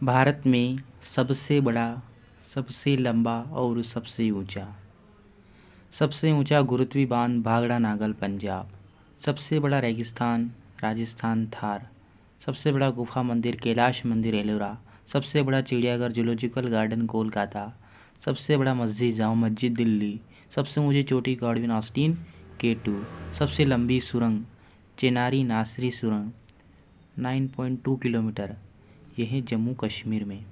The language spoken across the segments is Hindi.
भारत में सबसे बड़ा, सबसे लंबा और सबसे ऊंचा गुरुत्वी बांध भाखड़ा नागल पंजाब। सबसे बड़ा रेगिस्तान राजस्थान थार। सबसे बड़ा गुफा मंदिर कैलाश मंदिर एलोरा। सबसे बड़ा चिड़ियाघर जूलॉजिकल गार्डन कोलकाता। सबसे बड़ा मस्जिद जामा मस्जिद दिल्ली। सबसे ऊंची चोटी गॉडविन ऑस्टिन K2। सबसे लंबी सुरंग चेनारी नासरी सुरंग 9.2 किलोमीटर, यह है जम्मू कश्मीर में।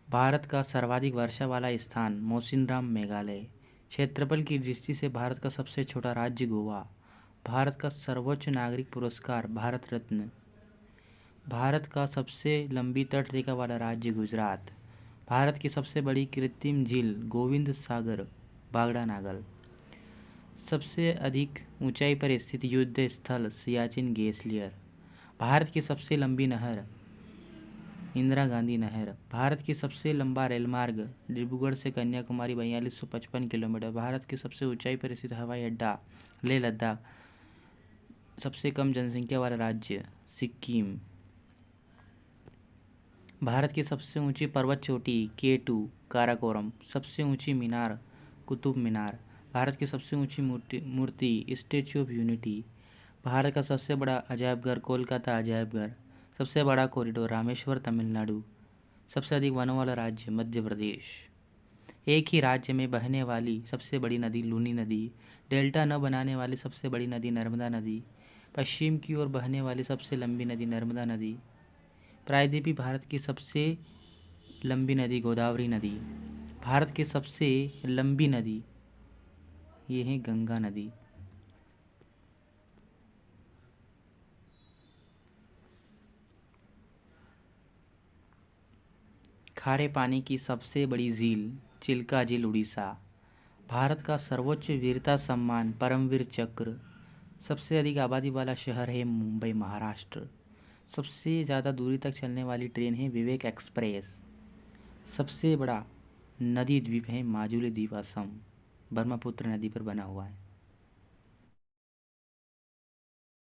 भारत का सर्वाधिक वर्षा वाला स्थान मौसिनराम मेघालय। क्षेत्रफल की दृष्टि से भारत का सबसे छोटा राज्य गोवा। भारत का सर्वोच्च नागरिक पुरस्कार भारत रत्न। भारत का सबसे लंबी तटरेखा वाला राज्य गुजरात। भारत की सबसे बड़ी कृत्रिम झील गोविंद सागर भाखड़ा नागल। सबसे अधिक ऊंचाई पर स्थित युद्ध स्थल सियाचिन ग्लेशियर। भारत की सबसे लंबी नहर इंदिरा गांधी नहर। भारत की सबसे लंबा रेलमार्ग डिब्रूगढ़ से कन्याकुमारी 4255 किलोमीटर। भारत की सबसे ऊंचाई पर स्थित हवाई अड्डा लेह लद्दाख। सबसे कम जनसंख्या वाला राज्य सिक्किम। भारत की सबसे ऊंची पर्वत चोटी K2 काराकोरम। सबसे ऊंची मीनार कुतुब मीनार। भारत की सबसे ऊंची मूर्ति स्टैच्यू ऑफ यूनिटी। भारत का सबसे बड़ा अजायबघर कोलकाता अजायबघर। सबसे बड़ा कॉरिडोर रामेश्वर तमिलनाडु। सबसे अधिक वनों वाला राज्य मध्य प्रदेश। एक ही राज्य में बहने वाली सबसे बड़ी नदी लूनी नदी। डेल्टा न बनाने वाली सबसे बड़ी नदी नर्मदा नदी। पश्चिम की ओर बहने वाली सबसे लंबी नदी नर्मदा नदी। प्रायद्वीपीय भारत की सबसे लंबी नदी गोदावरी नदी। भारत की सबसे लंबी नदी ये है गंगा नदी। खारे पानी की सबसे बड़ी झील चिल्का झील उड़ीसा। भारत का सर्वोच्च वीरता सम्मान परमवीर चक्र। सबसे अधिक आबादी वाला शहर है मुंबई महाराष्ट्र। सबसे ज़्यादा दूरी तक चलने वाली ट्रेन है विवेक एक्सप्रेस। सबसे बड़ा नदी द्वीप है माजुली द्वीप असम। ब्रह्मपुत्र नदी पर बना हुआ है।